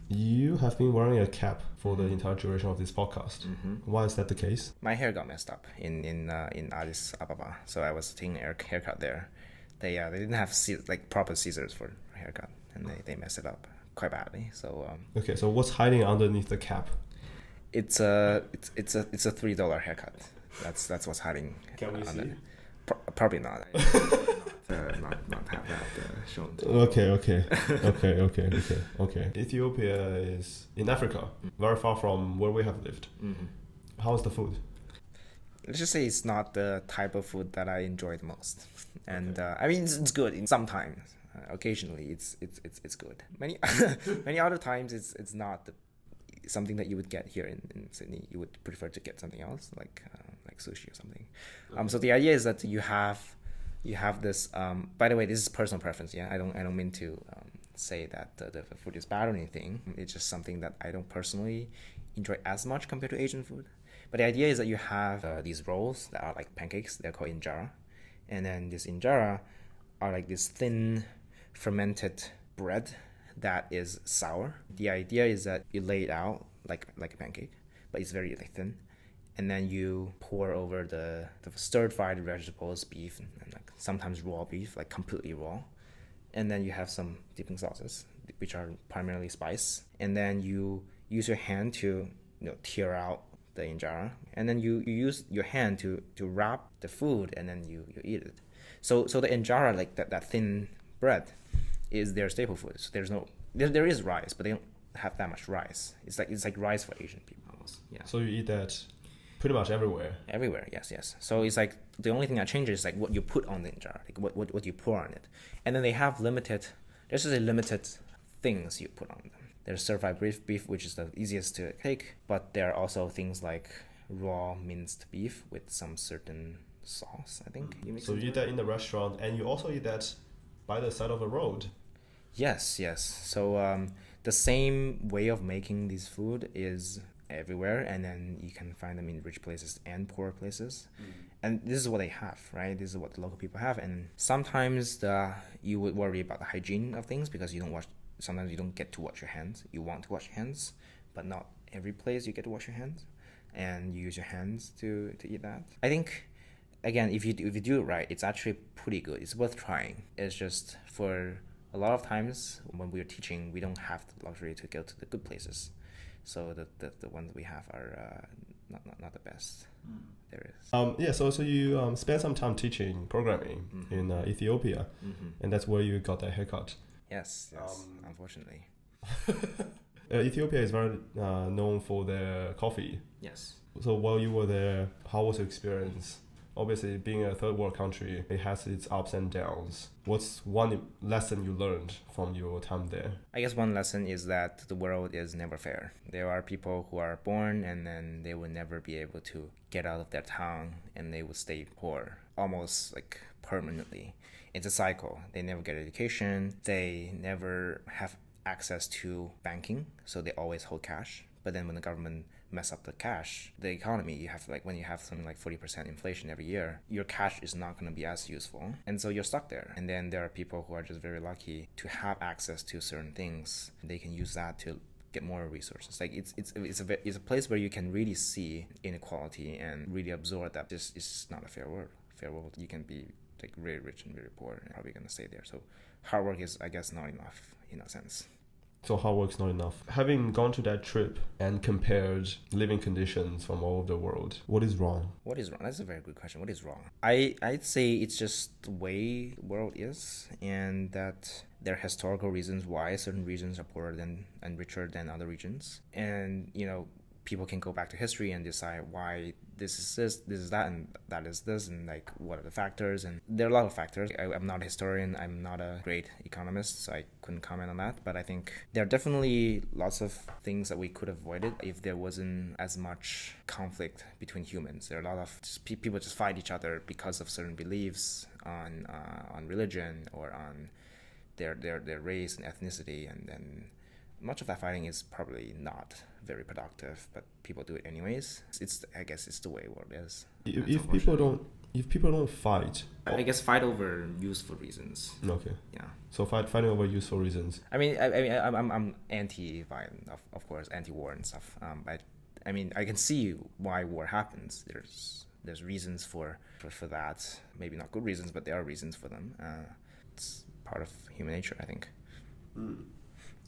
You have been wearing a cap for the entire duration of this podcast. Why is that the case? My hair got messed up in Addis Ababa, so I was taking a haircut there. They didn't have proper scissors for haircut, and they messed it up quite badly. So okay, so what's hiding underneath the cap? It's a $3 haircut. That's what's hiding. Can we see? Probably not. Not have that shown. Okay. Ethiopia is in Africa, very far from where we have lived. How's the food? Let's just say it's not the type of food that I enjoy the most. And I mean, it's good. Sometimes, occasionally, it's good. Many other times, it's not something that you would get here in Sydney. You would prefer to get something else, like sushi or something. So the idea is that you have this. By the way, this is personal preference. Yeah, I don't mean to say that the food is bad or anything. It's just something that I don't personally enjoy as much compared to Asian food. But the idea is that you have these rolls that are like pancakes. They're called injera, and then this injera are like this thin fermented bread that is sour. The idea is that you lay it out like a pancake, but it's very thin. And then you pour over the stir-fried vegetables, beef, and like sometimes raw beef, like completely raw. And then you have some dipping sauces, which are primarily spice. And then you use your hand to tear out the injera. And then you use your hand to wrap the food, and then you eat it. So the injera, like that thin bread, is their staple food. So there is rice, but they don't have that much rice. It's like rice for Asian people almost. Yeah. So you eat that pretty much everywhere. Everywhere, yes. So it's like the only thing that changes is like what you put on the injera, like what you pour on it. And then they have limited things you put on them. There's stir-fried beef, which is the easiest to take, but there are also things like raw minced beef with some certain sauce, I think. So you eat that in the restaurant, and you also eat that by the side of a road. Yes. So the same way of making this food is everywhere, and then you can find them in rich places and poor places. And this is what they have, right? This is what the local people have. And sometimes you would worry about the hygiene of things because sometimes you don't get to wash your hands. You want to wash your hands, but not every place you get to wash your hands, and you use your hands to eat that. I think, again, if you do it right, it's actually pretty good. It's worth trying. It's just for a lot of times when we're teaching, we don't have the luxury to go to the good places. So the ones we have are not the best there is. So you spent some time teaching programming in Ethiopia, and that's where you got that haircut. Yes, unfortunately. Ethiopia is very known for their coffee. Yes. So while you were there, how was your experience? Obviously, being a third world country, it has its ups and downs. What's one lesson you learned from your time there? I guess one lesson is that the world is never fair. There are people who are born and then they will never be able to get out of their town, and they will stay poor, almost like permanently. It's a cycle. They never get education. They never have access to banking, so they always hold cash. But then when the government mess up the cash, the economy, you have when you have something like 40% inflation every year, your cash is not going to be as useful, and so you're stuck there. And then there are people who are just very lucky to have access to certain things. They can use that to get more resources. Like it's a place where you can really see inequality and really absorb that this is not a fair world. You can be like very rich and very poor, and probably going to stay there. So hard work is, I guess, not enough in that sense. So hard work's not enough. Having gone to that trip and compared living conditions from all over the world, what is wrong? What is wrong? That's a very good question. What is wrong? I'd say it's just the way the world is, and that there are historical reasons why certain regions are poorer and richer than other regions. And, people can go back to history and decide why this is that, and that is this, and like what are the factors. And there are a lot of factors. I'm not a historian, I'm not a great economist, so I couldn't comment on that, but I think there are definitely lots of things that we could have avoided if there wasn't as much conflict between humans. There are a lot of people just fight each other because of certain beliefs on religion or on their race and ethnicity, and then much of that fighting is probably not very productive, but people do it anyways. I guess it's the way the world is. If people don't If people don't fight, I guess fight over useful reasons. okay. Yeah. So fighting over useful reasons. I mean, I'm anti-violent, of course, anti-war and stuff. But I mean, I can see why war happens. There's reasons for that. Maybe not good reasons, but there are reasons for them. It's part of human nature, I think.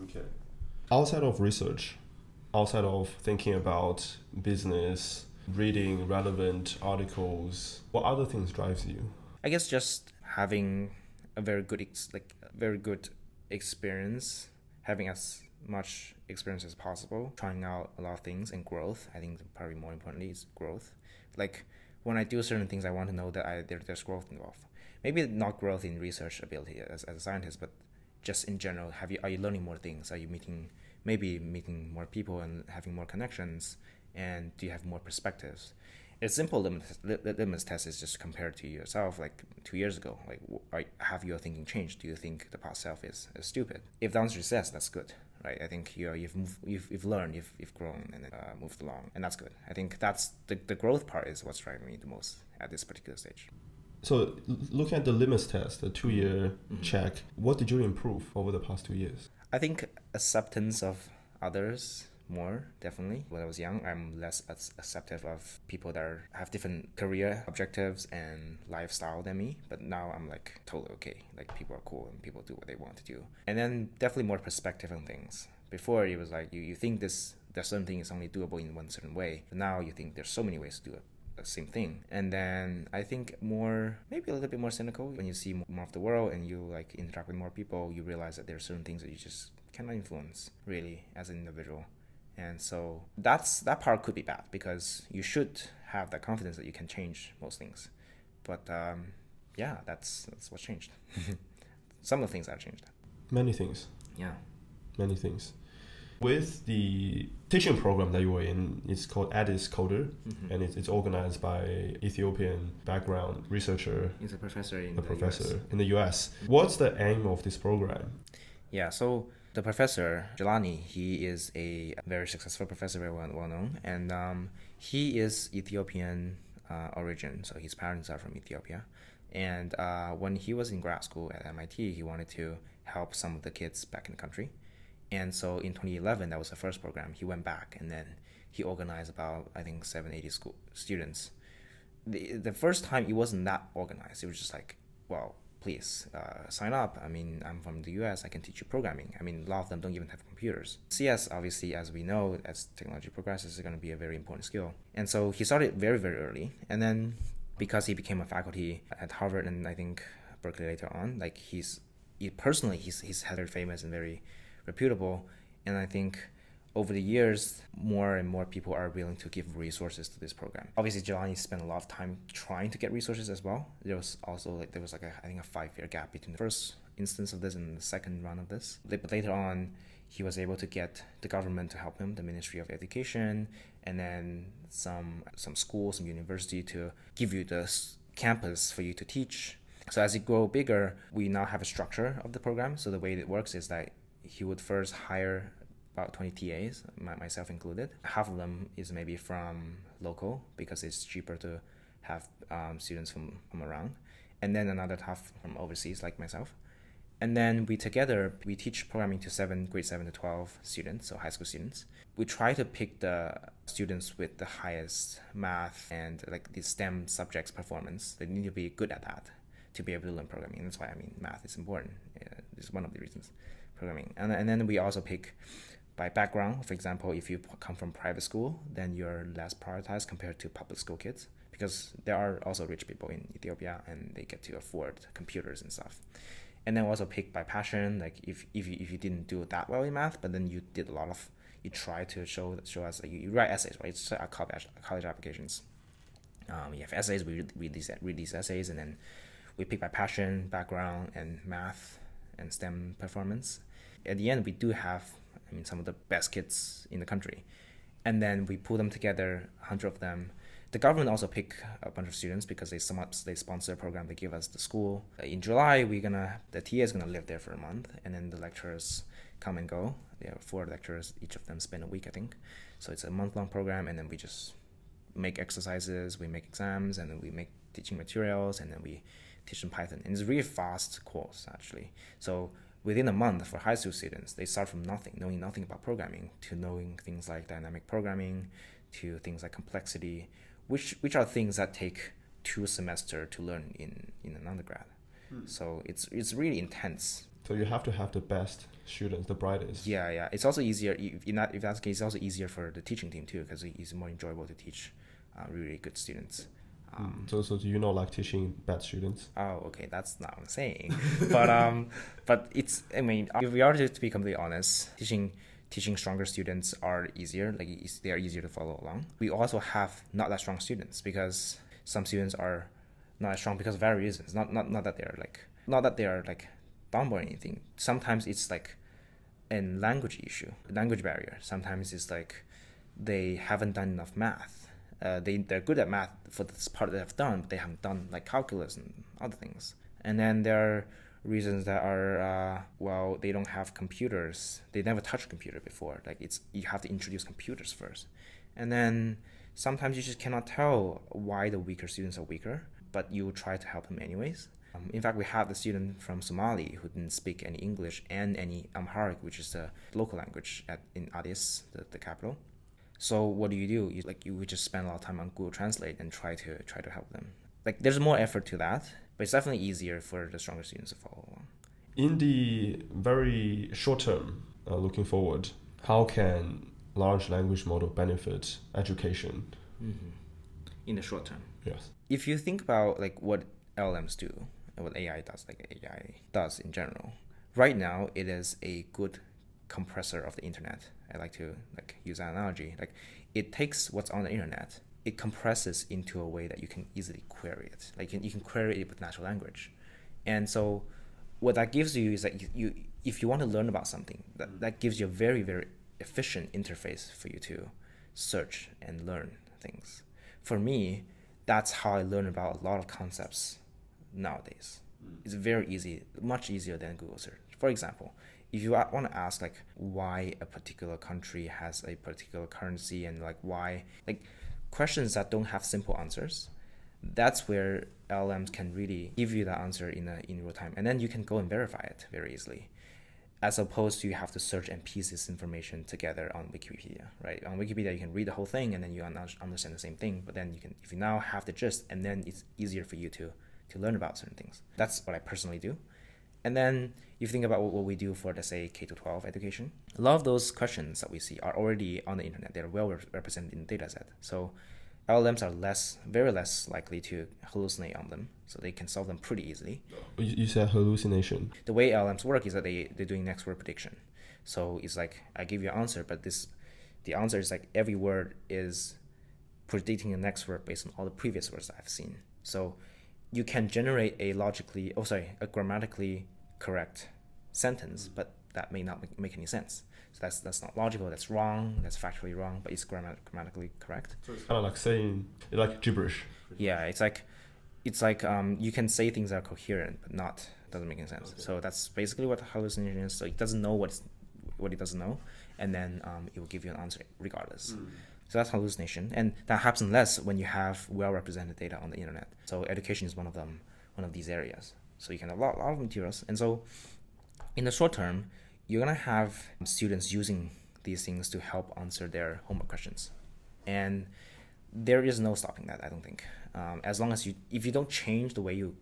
Okay. Outside of research, outside of thinking about business, reading relevant articles, what other things drives you? I guess just having a very good experience, having as much experience as possible, trying out a lot of things, and growth. I think probably more importantly is growth. Like when I do certain things, I want to know that there's growth involved. Maybe not growth in research ability as a scientist, but just in general, are you learning more things? Are you meeting more people and having more connections? And do you have more perspectives? A simple litmus test is just compared to yourself like 2 years ago. Like, have your thinking changed? Do you think the past self is stupid? If the answer is yes, that's good, right? I think you've learned, you've grown, and moved along, and that's good. I think that's the growth part is what's driving me the most at this particular stage. So looking at the litmus test, the 2-year check, what did you improve over the past 2 years? I think acceptance of others more, definitely. When I was young, I'm less acceptive of people that have different career objectives and lifestyle than me. But now I'm like totally okay. Like people are cool and people do what they want to do. And then definitely more perspective on things. Before it was like you think there's certain thing is only doable in one certain way. But now you think there's so many ways to do it. The same thing. And then I think maybe a little bit more cynical when you see more of the world and you like interact with more people, you realize that there are certain things that you just cannot influence really as an individual. And so that part could be bad because you should have that confidence that you can change most things. But yeah, that's what's changed. Some of the things have changed. Many things. Yeah. Many things. With the teaching program that you were in, it's called Addis Coder, and it's organized by Ethiopian background researcher. He's a professor in the US. What's the aim of this program? Yeah, so the professor, Jelani, he is a very successful professor, very well known, and he is Ethiopian origin, so his parents are from Ethiopia. And when he was in grad school at MIT, he wanted to help some of the kids back in the country. And so in 2011, that was the first program. He went back and then he organized about, I think, 780 school students. The first time it wasn't that organized. It was just like, well, please sign up. I mean, I'm from the US. I can teach you programming. I mean, a lot of them don't even have computers. CS, obviously, as we know, as technology progresses, is going to be a very important skill. And so he started very, very early. And then because he became a faculty at Harvard and I think Berkeley later on, like he's very famous and very reputable, and I think over the years more and more people are willing to give resources to this program. Obviously Jelani spent a lot of time trying to get resources as well. There was a 5-year gap between the first instance of this and the second round of this. But later on he was able to get the government to help him, the Ministry of Education, and then some schools, some university to give you the campus for you to teach. So as it grow bigger, we now have a structure of the program. So the way it works is that he would first hire about 20 TAs, myself included. Half of them is maybe from local because it's cheaper to have students from around. And then another half from overseas like myself. And then we teach programming to grade 7 to 12 students, so high school students. We try to pick the students with the highest math and like the STEM subjects performance. They need to be good at that to be able to learn programming. And that's why math is important. It's one of the reasons. Programming. And then we also pick by background. For example, if you come from private school, then you're less prioritized compared to public school kids because there are also rich people in Ethiopia and they get to afford computers and stuff. And then also pick by passion, like if you didn't do that well in math, but then you try to show us, like you write essays, right? It's college applications. You have essays, we read these essays, and then we pick by passion, background, and math and STEM performance. At the end, we do have, some of the best kids in the country. And then we pull them together, 100 of them. The government also pick a bunch of students because they sponsor a program. They give us the school. In July, the TA is gonna live there for a month, and then the lecturers come and go. There are 4 lecturers, each of them spend a week, I think. So it's a month-long program, and then we just make exercises, we make exams, and then we make teaching materials, and then we teach them Python. And it's a really fast course, actually. So within a month for high school students, they start from nothing, knowing nothing about programming, to knowing things like dynamic programming, to things like complexity, which are things that take 2 semesters to learn in an undergrad. So it's really intense. So you have to have the best students, the brightest. Yeah. It's also easier, if that's the case, it's also easier for the teaching team too, because it's more enjoyable to teach really good students. So do you not like teaching bad students? Oh, okay, that's not what I'm saying. But it's, I mean, if we are to be completely honest, teaching stronger students are easier, like they are easier to follow along. We also have not that strong students, because some students are not as strong because of various reasons. Not that they are like dumb or anything. Sometimes it's like a language issue, language barrier. Sometimes it's like they haven't done enough math. They're good at math for this part that they've done, but they haven't done like calculus and other things. And then there are reasons that are they don't have computers. They never touched a computer before. Like you have to introduce computers first. And then sometimes you just cannot tell why the weaker students are weaker, but you try to help them anyways. In fact, we had the student from Somali who didn't speak any English and any Amharic, which is the local language in Addis, the capital. So what do? You would just spend a lot of time on Google Translate and try to help them. Like there's more effort to that, but it's definitely easier for the stronger students to follow along. In the very short term, looking forward, how can large language model benefit education? In the short term? Yes. If you think about like what LLMs do and what AI does in general, right now it is a good compressor of the internet. I like to use that analogy. Like it takes what's on the internet, it compresses into a way that you can easily query it. Like you can query it with natural language. And so what that gives you is that you if you want to learn about something, that gives you a very, very efficient interface for you to search and learn things. For me, that's how I learn about a lot of concepts nowadays. It's very easy, much easier than Google search. For example, if you want to ask like why a particular country has a particular currency and like why, like questions that don't have simple answers, that's where LLMs can really give you the answer in real time, and then you can go and verify it very easily, as opposed to you have to search and piece this information together on Wikipedia, right? On Wikipedia, you can read the whole thing and then you understand the same thing, but then if you now have the gist, and then it's easier for you to learn about certain things. That's what I personally do. And then you think about what we do for, let's say, K-12 education. A lot of those questions that we see are already on the internet. They're well represented in the data set. So LLMs are very less likely to hallucinate on them, so they can solve them pretty easily. You said hallucination. The way LLMs work is that they're doing next word prediction. So it's like, I give you an answer, but the answer is like every word is predicting the next word based on all the previous words that I've seen. So you can generate a grammatically correct sentence, but that may not make any sense. So that's not logical, that's wrong, that's factually wrong, but it's grammatically correct. So it's kind of like saying, like gibberish. Yeah, it's like you can say things that are coherent, but doesn't make any sense. Okay. So that's basically what hallucination is. So it doesn't know what it doesn't know, and then it will give you an answer regardless. So that's hallucination, and that happens less when you have well-represented data on the internet. So education is one of these areas. So you can have a lot of materials, and so in the short term, you're gonna have students using these things to help answer their homework questions, and there is no stopping that, I don't think. As long as if you don't change the way you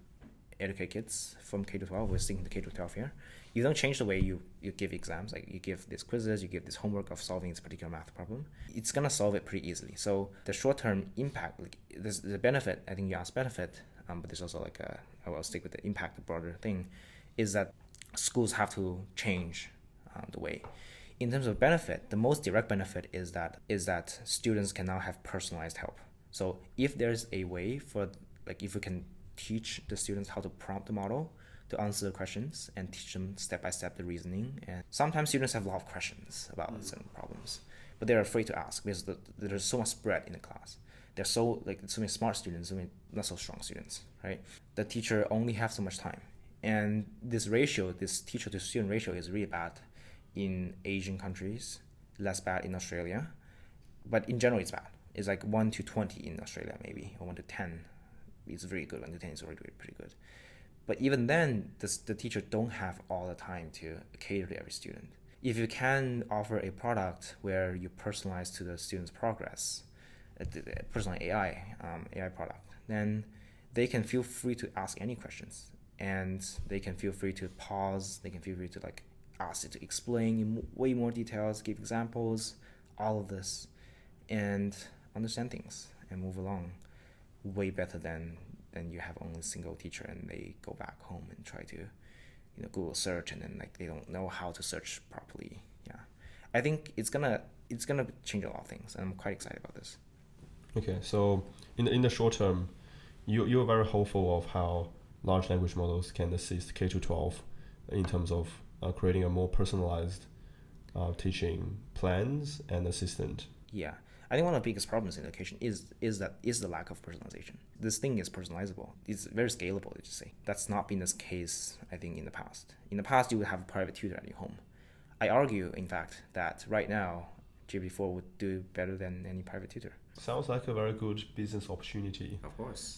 educate kids from K-12, we're sticking to K-12 here, you don't change the way you give exams, like you give these quizzes, you give this homework of solving this particular math problem, it's gonna solve it pretty easily. So the short-term impact, like there's the benefit, I think you asked benefit, but there's also like I will stick with the impact, the broader thing, is that schools have to change the way. In terms of benefit, the most direct benefit is that students can now have personalized help. So if there's a way for, like if we can teach the students how to prompt the model to answer the questions and teach them step-by-step the reasoning. And sometimes students have a lot of questions about certain problems, but they're afraid to ask because there's so much spread in the class. There's so many smart students, so many not so strong students, right? The teacher only has so much time. And this ratio, this teacher to student ratio is really bad in Asian countries, less bad in Australia, but in general it's bad. It's like 1 to 20 in Australia maybe, or 1 to 10 is very good, and 10 is already pretty good. But even then, the teacher don't have all the time to cater to every student. If you can offer a product where you personalize to the student's progress, personal AI product, then they can feel free to ask any questions, and they can feel free to pause. They can feel free to like ask it to explain in way more details, give examples, all of this, and understand things and move along way better than you have only a single teacher and they go back home and try to Google search, and then like they don't know how to search properly. Yeah, I think it's gonna change a lot of things, and I'm quite excited about this. Okay, so in the short term, you're very hopeful of how large language models can assist K-12 in terms of creating a more personalized teaching plans and assistant. Yeah, I think one of the biggest problems in education is the lack of personalization. This thing is personalizable. It's very scalable, let's just say. That's not been the case, I think, in the past. In the past, you would have a private tutor at your home. I argue, in fact, that right now, GPT-4 would do better than any private tutor. Sounds like a very good business opportunity. Of course.